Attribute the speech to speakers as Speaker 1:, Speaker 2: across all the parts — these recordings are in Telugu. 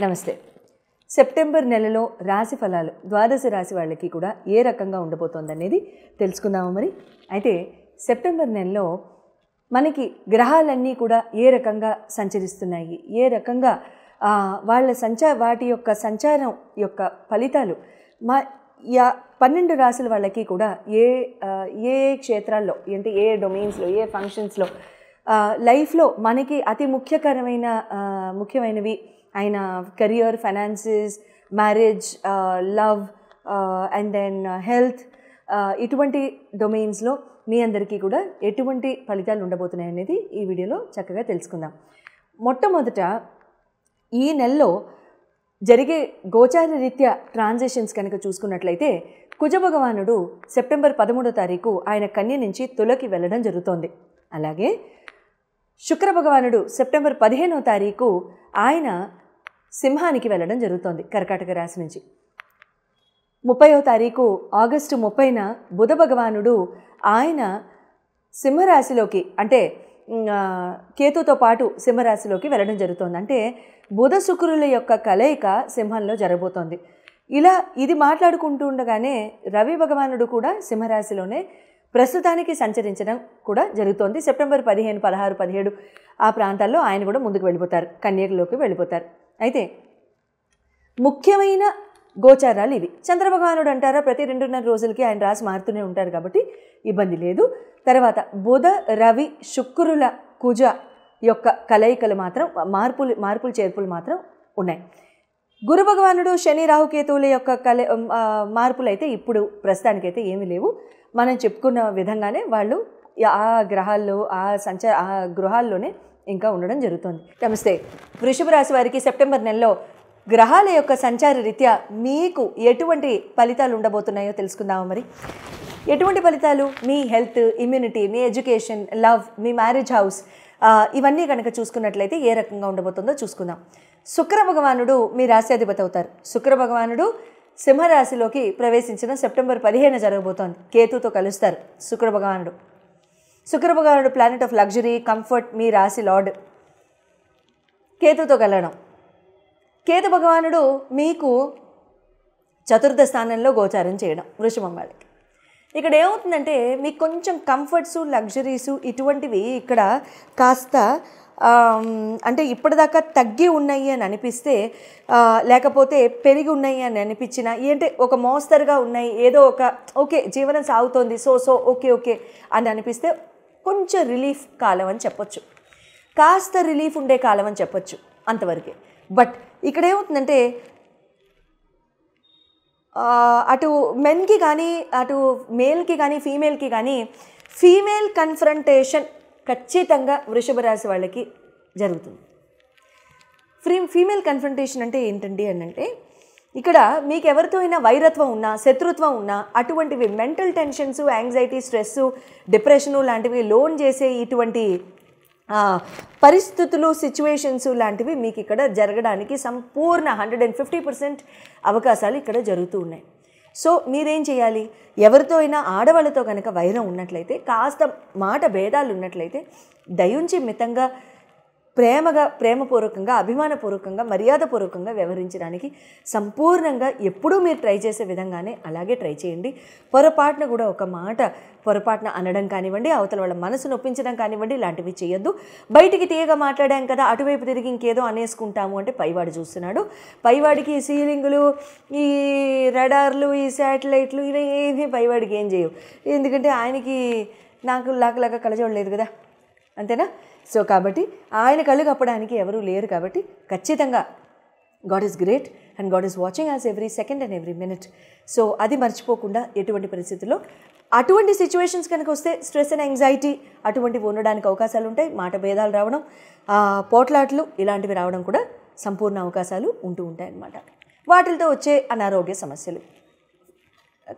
Speaker 1: నమస్తే. సెప్టెంబర్ నెలలో రాశి ఫలాలు ద్వాదశ రాశి వాళ్ళకి కూడా ఏ రకంగా ఉండబోతోందనేది తెలుసుకుందాము. మరి అయితే సెప్టెంబర్ నెలలో మనకి గ్రహాలన్నీ కూడా ఏ రకంగా సంచరిస్తున్నాయి, ఏ రకంగా వాటి యొక్క సంచారం యొక్క ఫలితాలు 12 రాశుల వాళ్ళకి కూడా ఏ క్షేత్రాల్లో అంటే ఏ డొమైన్స్లో ఏ ఫంక్షన్స్లో లైఫ్లో మనకి అతి ముఖ్యమైనవి అయిన career, finances, marriage, love and then health, ఇటువంటి డొమైన్స్లో మీ అందరికీ కూడా ఎటువంటి ఫలితాలు ఉండబోతున్నాయి అనేది ఈ వీడియోలో చక్కగా తెలుసుకుందాం. మొట్టమొదట ఈ నెలలో జరిగే గోచార రీత్యా ట్రాన్సిషన్స్ కనుక చూసుకున్నట్లయితే కుజ భగవానుడు సెప్టెంబర్ 13వ తారీఖు ఆయన కన్య నుంచి తులకి వెళ్ళడం జరుగుతోంది. అలాగే శుక్ర భగవానుడు సెప్టెంబర్ 15వ తారీఖు ఆయన సింహానికి వెళ్ళడం జరుగుతోంది కర్కాటక రాశి నుంచి. 30వ తారీఖు ఆగస్టు 30న బుధ భగవానుడు ఆయన సింహరాశిలోకి అంటే కేతుతో పాటు సింహరాశిలోకి వెళ్ళడం జరుగుతోంది. అంటే బుధ శుక్రుల యొక్క కలయిక సింహంలో జరగబోతోంది. ఇది మాట్లాడుకుంటూ ఉండగానే రవి భగవానుడు కూడా సింహరాశిలోనే ప్రస్తుతానికి సంచరించడం కూడా జరుగుతోంది. సెప్టెంబర్ 15, 16, 17 ఆ ప్రాంతాల్లో ఆయన కూడా ముందుకు వెళ్ళిపోతారు, కన్యలోకి వెళ్ళిపోతారు. అయితే ముఖ్యమైన గోచారాలు ఇవి. చంద్రభగవానుడు అంటారా ప్రతి 2.5 రోజులకి ఆయన రాశి మారుతూనే ఉంటారు కాబట్టి ఇబ్బంది లేదు. తర్వాత బుధ రవి శుక్రుల కుజ యొక్క కలయికలు మాత్రం మార్పులు చేర్పులు మాత్రం ఉన్నాయి. గురు భగవానుడు శని రాహుకేతువుల యొక్క మార్పులు అయితే ఇప్పుడు ప్రస్తుతానికైతే ఏమీ లేవు. మనం చెప్పుకున్న విధంగానే వాళ్ళు ఆ గ్రహాల్లో ఆ గృహాల్లోనే ఇంకా ఉండడం జరుగుతుంది. నమస్తే. వృషభ రాశి వారికి సెప్టెంబర్ నెలలో గ్రహాల యొక్క సంచార రీత్యా మీకు ఎటువంటి ఫలితాలు ఉండబోతున్నాయో తెలుసుకుందాము. మరి ఎటువంటి ఫలితాలు? మీ హెల్త్, ఇమ్యూనిటీ, మీ ఎడ్యుకేషన్, లవ్, మీ మ్యారేజ్ హౌస్, ఇవన్నీ కనుక చూసుకున్నట్లయితే ఏ రకంగా ఉండబోతుందో చూసుకుందాం. శుక్ర భగవానుడు మీ రాశ్యాధిపతి అవుతారు. శుక్ర భగవానుడు సింహరాశిలోకి ప్రవేశించిన సెప్టెంబర్ 15న జరగబోతోంది. కేతుతో కలుస్తారు శుక్ర భగవానుడు. శుక్ర భగవానుడు ప్లానెట్ ఆఫ్ లగ్జరీ, కంఫర్ట్, మీ రాశి లార్డ్. కేతుతో కలవడం. కేతు భగవానుడు మీకు చతుర్థ స్థానంలో గోచారం చేయడం వృషభం వాళ్ళకి. ఇక్కడ ఏమవుతుందంటే మీకు కొంచెం కంఫర్ట్స్, లగ్జరీసు ఇటువంటివి ఇక్కడ కాస్త అంటే ఇప్పటిదాకా తగ్గి ఉన్నాయి అని అనిపిస్తే, లేకపోతే పెరిగి ఉన్నాయి అని అనిపించినా, ఏంటంటే ఒక మోస్తరుగా ఉన్నాయి, ఏదో ఓకే జీవనం సాగుతోంది, సో ఓకే అని అనిపిస్తే కొంచెం రిలీఫ్ కాలం అని చెప్పొచ్చు, కాస్త రిలీఫ్ ఉండే కాలం అని చెప్పొచ్చు, అంతవరకే. బట్ ఇక్కడ ఏమవుతుందంటే అటు మెన్కి కానీ అటు మేల్కి కానీ ఫీమేల్కి కానీ ఫీమేల్ కన్ఫ్రంటేషన్ ఖచ్చితంగా వృషభ రాశి వాళ్ళకి జరుగుతుంది. ఫీమేల్ కన్ఫ్రంటేషన్ అంటే ఏంటండి అని అంటే ఇక్కడ మీకు ఎవరితో అయినా వైరత్వం ఉన్నా, శత్రుత్వం ఉన్నా, అటువంటివి mental tensions, anxiety, stress, depression లాంటివి లోన్ చేసే ఇటువంటి పరిస్థితులు, సిచ్యువేషన్స్ లాంటివి మీకు ఇక్కడ జరగడానికి సంపూర్ణ 150% అవకాశాలు ఇక్కడ జరుగుతూ ఉన్నాయి. సో మీరేం చేయాలి? ఎవరితో అయినా ఆడవాళ్ళతో కనుక వైరం ఉన్నట్లయితే, కాస్త మాట భేదాలు ఉన్నట్లయితే దయుంచి మితంగా ప్రేమపూర్వకంగా, అభిమానపూర్వకంగా, మర్యాదపూర్వకంగా వ్యవహరించడానికి సంపూర్ణంగా ఎప్పుడూ మీరు ట్రై చేసే విధంగానే అలాగే ట్రై చేయండి. పొరపాటున కూడా ఒక మాట పొరపాటున అనడం కానివ్వండి, అవతల వాళ్ళ మనసు నొప్పించడం కానివ్వండి, ఇలాంటివి చేయొద్దు. బయటికి తీయగా మాట్లాడాం కదా, అటువైపు తిరిగి ఇంకేదో అనేసుకుంటాము అంటే పైవాడు చూస్తున్నాడు. పైవాడికి సీలింగులు, ఈ రడార్లు, ఈ శాటిలైట్లు ఇవేమీ పైవాడికి ఏం చేయవు. ఎందుకంటే ఆయనకి లాగా కలజోడలేదు కదా, అంతేనా? సో కాబట్టి ఆయన కళ్ళు కప్పడానికి ఎవరూ లేరు. కాబట్టి ఖచ్చితంగా God is great and God is watching as every second and every minute. So అది మర్చిపోకుండా ఎటువంటి పరిస్థితుల్లో అటువంటి సిచ్యువేషన్స్ కనుక వస్తే స్ట్రెస్ అండ్ యాంగ్జైటీ అటువంటివి ఉండడానికి అవకాశాలు ఉంటాయి. మాట భేదాలు రావడం, పోట్లాట్లు ఇలాంటివి రావడం కూడా సంపూర్ణ అవకాశాలు ఉంటూ ఉంటాయి అన్నమాట. వాటితో వచ్చే అనారోగ్య సమస్యలు,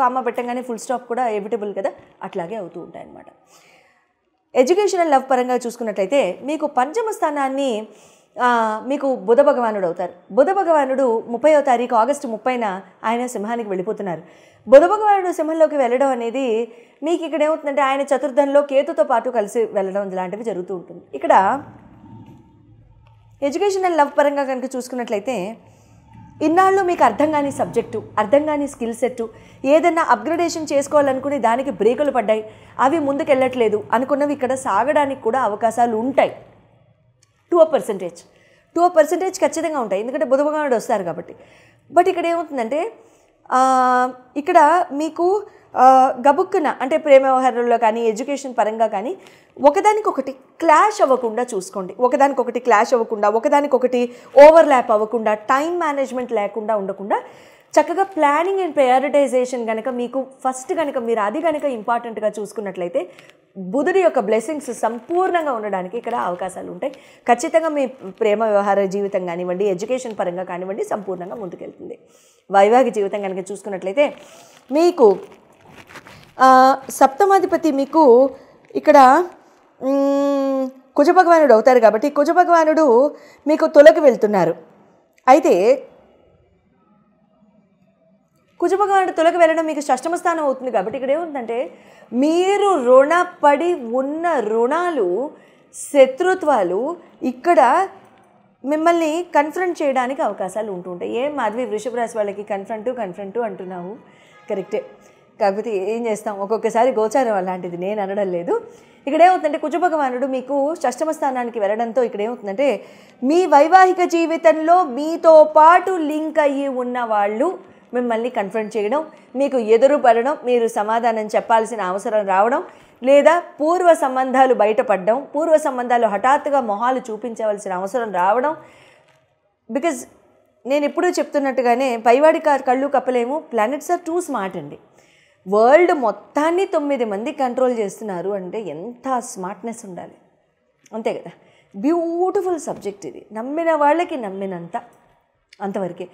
Speaker 1: కామా పెట్టంగానే ఫుల్ స్టాప్ కూడా ఎవిటబుల్ కదా, అట్లాగే అవుతూ ఉంటాయి అన్నమాట. ఎడ్యుకేషనల్ లవ్ పరంగా చూసుకున్నట్లయితే మీకు పంచమ స్థానాన్ని మీకు బుధ భగవానుడు అవుతారు. బుధ భగవానుడు 30వ తారీఖు ఆగస్టు 30న ఆయన సింహానికి వెళ్ళిపోతున్నారు. బుధ భగవానుడు సింహంలోకి వెళ్ళడం అనేది మీకు ఇక్కడ ఏమవుతుందంటే ఆయన చతుర్థంలో కేతుతో పాటు కలిసి వెళ్ళడం లాంటివి జరుగుతూ ఉంటుంది. ఇక్కడ ఎడ్యుకేషన్ అండ్ లవ్ పరంగా కనుక చూసుకున్నట్లయితే ఇన్నాళ్ళు మీకు అర్థం కాని సబ్జెక్టు, అర్థం కాని స్కిల్ సెట్టు, ఏదైనా అప్గ్రేడేషన్ చేసుకోవాలనుకుని దానికి బ్రేకులు పడ్డాయి, అవి ముందుకెళ్ళట్లేదు అనుకున్నవి ఇక్కడ సాగడానికి కూడా అవకాశాలు ఉంటాయి. 2% ఖచ్చితంగా ఉంటాయి, ఎందుకంటే బుధ భగవానుడు వస్తారు కాబట్టి. బట్ ఇక్కడ ఏమవుతుందంటే ఇక్కడ మీకు గబుక్కున అంటే ప్రేమ వ్యవహారంలో కానీ ఎడ్యుకేషన్ పరంగా కానీ ఒకదానికొకటి క్లాష్ అవ్వకుండా చూసుకోండి. ఒకదానికొకటి క్లాష్ అవ్వకుండా, ఒకదానికొకటి ఓవర్లాప్ అవ్వకుండా, టైం మేనేజ్మెంట్ లేకుండా ఉండకుండా చక్కగా ప్లానింగ్ అండ్ ప్రయారిటైజేషన్ కనుక మీకు ఫస్ట్ కనుక మీరు అది కనుక ఇంపార్టెంట్గా చూసుకున్నట్లయితే బుధుడి యొక్క బ్లెస్సింగ్స్ సంపూర్ణంగా ఉండడానికి ఇక్కడ అవకాశాలు ఉంటాయి. ఖచ్చితంగా మీ ప్రేమ వ్యవహార జీవితం కానివ్వండి, ఎడ్యుకేషన్ పరంగా కానివ్వండి సంపూర్ణంగా ముందుకెళ్తుంది. వైవాహిక జీవితం కనుక చూసుకున్నట్లయితే మీకు సప్తమాధిపతి మీకు ఇక్కడ కుజభగవానుడు అవుతారు కాబట్టి కుజభగవానుడు మీకు తులకి వెళ్తున్నారు. అయితే కుజభగవానుడు తులకి వెళ్ళడం మీకు షష్టమ స్థానం అవుతుంది కాబట్టి ఇక్కడ ఏముందంటే మీరు రుణపడి ఉన్న రుణాలు, శత్రుత్వాలు ఇక్కడ మిమ్మల్ని కన్ఫ్రంట్ చేయడానికి అవకాశాలు ఉంటుంటాయి. ఏం మాధవి వృషభ రాశి వాళ్ళకి కన్ఫ్రంట్ అంటున్నావు, కరెక్టే. కాకపోతే ఏం చేస్తాం, ఒక్కొక్కసారి గోచారం అలాంటిది, నేను అనడం లేదు. ఇక్కడ ఏమవుతుందంటే కుజభగవానుడు మీకు షష్టమ స్థానానికి వెళ్ళడంతో ఇక్కడ ఏమవుతుందంటే మీ వైవాహిక జీవితంలో మీతో పాటు లింక్ అయ్యి ఉన్న వాళ్ళు మిమ్మల్ని కన్ఫ్రంట్ చేయడం, మీకు ఎదురు పడడం, మీరు సమాధానం చెప్పాల్సిన అవసరం రావడం, లేదా పూర్వ సంబంధాలు బయటపడడం, పూర్వ సంబంధాలు హఠాత్తుగా మొహాలు చూపించవలసిన అవసరం రావడం. బికాజ్ నేను ఎప్పుడూ చెప్తున్నట్టుగానే పైవాడి కళ్ళు కప్పలేము, ప్లానెట్స్ ఆర్ టూ స్మార్ట్ అండి. వరల్డ్ మొత్తాన్ని 9 మంది కంట్రోల్ చేస్తున్నారు అంటే ఎంత స్మార్ట్నెస్ ఉండాలి, అంతే కదా. బ్యూటిఫుల్ సబ్జెక్ట్ ఇది, నమ్మిన వాళ్ళకి నమ్మినంత అంతవరకే.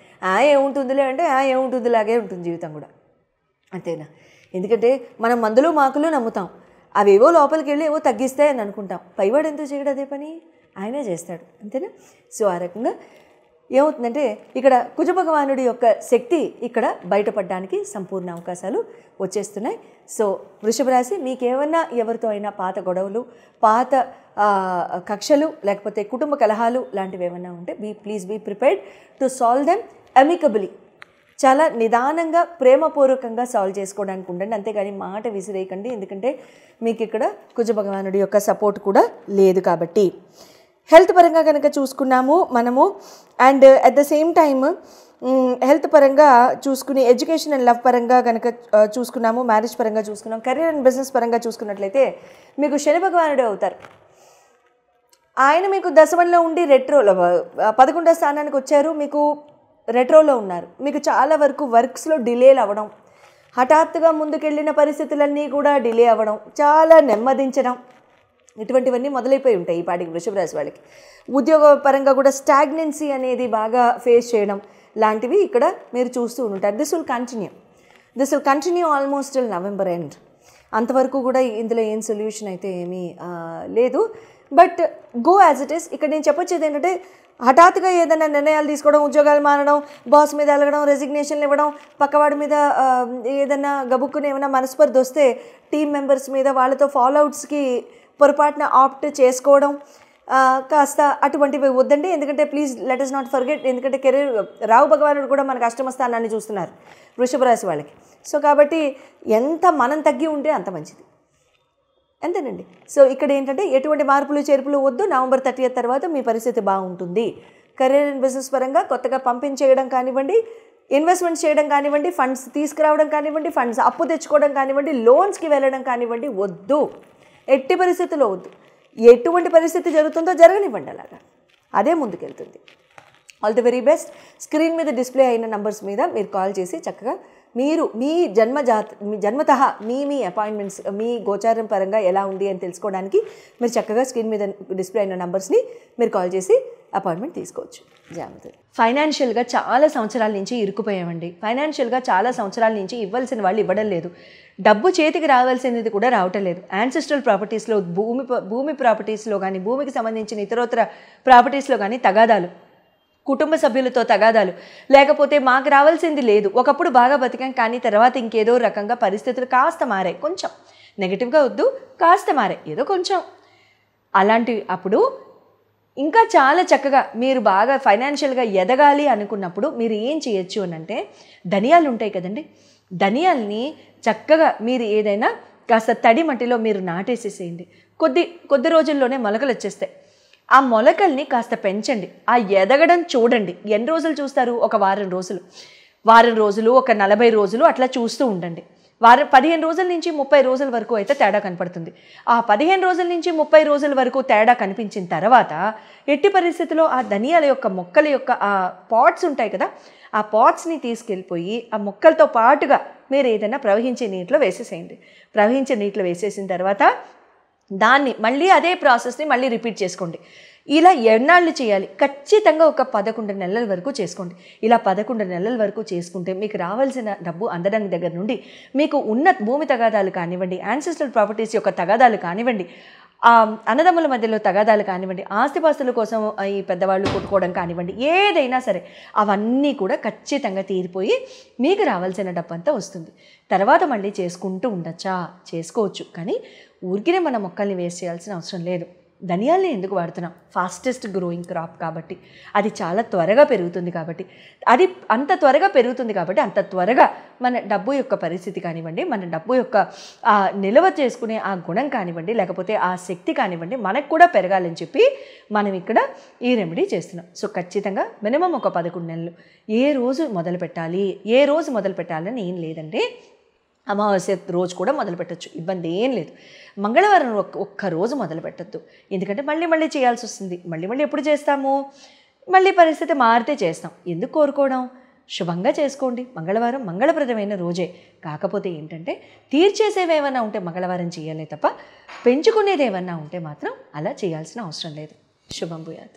Speaker 1: ఏముంటుందిలే అంటే ఏముంటుందిలాగే ఉంటుంది జీవితం కూడా, అంతేనా. ఎందుకంటే మనం మందులు మాకులు నమ్ముతాం, అవేవో లోపలికి వెళ్ళి ఏవో తగ్గిస్తాయని అనుకుంటాం. పైవాడు ఎందుకు చేయడు అదే పని, ఆయనే చేస్తాడు, అంతేనా. సో ఆ రకంగా ఏమవుతుందంటే ఇక్కడ కుజభగవానుడి యొక్క శక్తి ఇక్కడ బయటపడడానికి సంపూర్ణ అవకాశాలు వచ్చేస్తున్నాయి. సో వృషభ రాశి మీకేమన్నా ఎవరితో అయినా పాత గొడవలు, పాత కక్షలు, లేకపోతే కుటుంబ కలహాలు లాంటివి ఏమన్నా ఉంటే please be prepared to solve them amicably. చాలా నిదానంగా ప్రేమపూర్వకంగా సాల్వ్ చేసుకోవడానికి ఉండండి, అంతేగాని మాట విసిరేయకండి. ఎందుకంటే మీకు ఇక్కడ కుజభగవానుడి యొక్క సపోర్ట్ కూడా లేదు కాబట్టి. హెల్త్ పరంగా కనుక చూసుకున్నాము మనము, and at the same time health పరంగా చూసుకుని ఎడ్యుకేషన్ అండ్ లవ్ పరంగా కనుక చూసుకున్నాము, మ్యారేజ్ పరంగా చూసుకున్నాము, కెరీర్ అండ్ బిజినెస్ పరంగా చూసుకున్నట్లయితే మీకు శని భగవానుడే అవుతారు. ఆయన మీకు దశమంలో ఉండి రెట్రోలో 11వ స్థానానికి వచ్చారు, మీకు రెట్రోలో ఉన్నారు. మీకు చాలా వరకు వర్క్స్లో డిలేలు అవ్వడం, హఠాత్తుగా ముందుకెళ్ళిన పరిస్థితులన్నీ కూడా డిలే అవ్వడం, చాలా నెమ్మదించడం, ఇటువంటివన్నీ మొదలైపోయి ఉంటాయి ఈ పాటికి వృషభ రాశి వాళ్ళకి. ఉద్యోగ పరంగా కూడా స్టాగ్నెన్సీ అనేది బాగా ఫేస్ చేయడం లాంటివి ఇక్కడ మీరు చూస్తూ ఉంటారు. This will continue almost till November end. అంతవరకు కూడా ఇందులో ఏం సొల్యూషన్ అయితే ఏమీ లేదు. But go as it is. ఇక్కడ నేను చెప్పొచ్చేది ఏంటంటే హఠాత్తుగా ఏదైనా నిర్ణయాలు తీసుకోవడం, ఉద్యోగాలు మారడం, బాస్ మీద వెళ్ళడం, రెసిగ్నేషన్లు ఇవ్వడం, పక్కవాడి మీద ఏదైనా గబుక్కుని ఏమైనా మనస్పర్ధ వస్తే టీం మెంబర్స్ మీద వాళ్ళతో ఫాలోఅవుట్స్కి పొరపాటున ఆప్ట్ చేసుకోవడం కాస్త అటువంటివి వద్దండి. ఎందుకంటే please let us not forget, ఎందుకంటే కెరీర్ రావు భగవానుడు కూడా మనకు అష్టమ స్థానాన్ని చూస్తున్నారు వృషభ రాశి వాళ్ళకి. సో కాబట్టి ఎంత మనం తగ్గి ఉంటే అంత మంచిది, అంతేనండి. సో ఇక్కడ ఏంటంటే ఎటువంటి మార్పులు చేర్పులు వద్దు. నవంబర్ 30 తర్వాత మీ పరిస్థితి బాగుంటుంది. కెరీర్ అండ్ బిజినెస్ పరంగా కొత్తగా పంపించేయడం కానివ్వండి, ఇన్వెస్ట్మెంట్స్ చేయడం కానివ్వండి, ఫండ్స్ తీసుకురావడం కానివ్వండి, ఫండ్స్ అప్పు తెచ్చుకోవడం కానివ్వండి, లోన్స్కి వెళ్ళడం కానివ్వండి, వద్దు, ఎట్టి పరిస్థితుల్లో వద్దు. ఎటువంటి పరిస్థితి జరుగుతుందో జరగనివ్వండి, అలాగా అదే ముందుకెళ్తుంది. All the very best. Screen మీద డిస్ప్లే అయిన నంబర్స్ మీద మీరు కాల్ చేసి చక్కగా మీరు మీ జన్మతః మీ అపాయింట్మెంట్స్, మీ గోచారం పరంగా ఎలా ఉంది అని తెలుసుకోవడానికి మీరు చక్కగా స్క్రీన్ మీద డిస్ప్లే అయిన నంబర్స్ని మీరు కాల్ చేసి అపాయింట్మెంట్ తీసుకోవచ్చు. జాగ్రత్త. ఫైనాన్షియల్గా చాలా సంవత్సరాల నుంచి ఇరుక్కుపోయామండి. ఫైనాన్షియల్గా చాలా సంవత్సరాల నుంచి ఇవ్వాల్సిన వాళ్ళు ఇవ్వడం లేదు, డబ్బు చేతికి రావాల్సినది కూడా రావటం లేదు. యాన్సెస్ట్రల్ ప్రాపర్టీస్లో, భూమి ప్రాపర్టీస్లో కానీ, భూమికి సంబంధించిన ఇతరోత్తర ప్రాపర్టీస్లో కానీ తగాదాలు, కుటుంబ సభ్యులతో తగాదాలు, లేకపోతే మాకు రావాల్సింది లేదు, ఒకప్పుడు బాగా బతికాం కానీ తర్వాత ఇంకేదో రకంగా పరిస్థితులు కాస్త మారాయి, కొంచెం నెగిటివ్గా వద్దు, కాస్త మారాయి ఏదో కొంచెం, అలాంటి అప్పుడు ఇంకా చాలా చక్కగా మీరు బాగా ఫైనాన్షియల్గా ఎదగాలి అనుకున్నప్పుడు మీరు ఏం చేయొచ్చు అని అంటే, ధనియాలు ఉంటాయి కదండి, ధనియాల్ని చక్కగా మీరు ఏదైనా కాస్త తడి మట్టిలో మీరు నాటేసేసేయండి. కొద్ది రోజుల్లోనే మొలకలు వచ్చేస్తాయి. ఆ మొలకల్ని కాస్త పెంచండి, ఆ ఎదగడం చూడండి. ఎన్ని రోజులు చూస్తారు? ఒక వారం రోజులు, ఒక 40 రోజులు అట్లా చూస్తూ ఉండండి. 15 రోజుల నుంచి 30 రోజుల వరకు అయితే తేడా కనపడుతుంది. ఆ 15 రోజుల నుంచి 30 రోజుల వరకు తేడా కనిపించిన తర్వాత ఎట్టి పరిస్థితుల్లో ఆ ధనియాల యొక్క మొక్కల యొక్క ఆ పాట్స్ ఉంటాయి కదా, ఆ పాట్స్ని తీసుకెళ్ళిపోయి ఆ మొక్కలతో పాటుగా మీరు ఏదైనా ప్రవహించే నీటిలో వేసేసేయండి. ప్రవహించే నీటిలో వేసేసిన తర్వాత దాన్ని మళ్ళీ అదే ప్రాసెస్ని మళ్ళీ రిపీట్ చేసుకోండి. ఇలా ఎన్నాళ్ళు చేయాలి? ఖచ్చితంగా ఒక 11 నెలల వరకు చేసుకోండి. ఇలా 11 నెలల వరకు చేసుకుంటే మీకు రావాల్సిన డబ్బు అందడం దగ్గర నుండి, మీకు ఉన్న భూమి తగాదాలు కానివ్వండి, యాన్సెస్ట్రల్ ప్రాపర్టీస్ యొక్క తగాదాలు కానివ్వండి, అన్నదమ్ముల మధ్యలో తగాదాలు కానివ్వండి, ఆస్తిపాస్తుల కోసం ఈ పెద్దవాళ్ళు కొట్టుకోవడం కానివ్వండి, ఏదైనా సరే అవన్నీ కూడా ఖచ్చితంగా తీరిపోయి మీకు రావాల్సిన డబ్బు అంతా వస్తుంది. తర్వాత మళ్ళీ చేసుకుంటూ ఉండొచ్చా? చేసుకోవచ్చు. కానీ ఊరికినే మన మొక్కల్ని వేస్ట్ చేయాల్సిన అవసరం లేదు. ధనియాల్ని ఎందుకు వాడుతున్నాం? ఫాస్టెస్ట్ గ్రోయింగ్ క్రాప్ కాబట్టి, అది చాలా త్వరగా పెరుగుతుంది కాబట్టి, అది అంత త్వరగా పెరుగుతుంది కాబట్టి అంత త్వరగా మన డబ్బు యొక్క పరిస్థితి కానివ్వండి, మన డబ్బు యొక్క నిల్వ చేసుకునే ఆ గుణం కానివ్వండి, లేకపోతే ఆ శక్తి కానివ్వండి, మనకు కూడా పెరగాలని చెప్పి మనం ఇక్కడ ఈ రెమెడీ చేస్తున్నాం. సో ఖచ్చితంగా మినిమం ఒక 11 నెలలు. ఏ రోజు మొదలు పెట్టాలని ఏం లేదండి. అమావాస్య రోజు కూడా మొదలు పెట్టచ్చు, ఇబ్బంది ఏం లేదు. మంగళవారం ఒక్క రోజు మొదలు పెట్టద్దు, ఎందుకంటే మళ్ళీ చేయాల్సి వస్తుంది. మళ్ళీ ఎప్పుడు చేస్తాము? మళ్ళీ పరిస్థితి మారితే చేస్తాం. ఎందుకు కోరుకోవడం? శుభంగా చేసుకోండి. మంగళవారం మంగళప్రదమైన రోజే. కాకపోతే ఏంటంటే తీర్చేసేవి ఏమన్నా ఉంటే మంగళవారం చేయాలి తప్ప, పెంచుకునేది ఏమన్నా ఉంటే మాత్రం అలా చేయాల్సిన అవసరం లేదు. శుభం భూయాత్.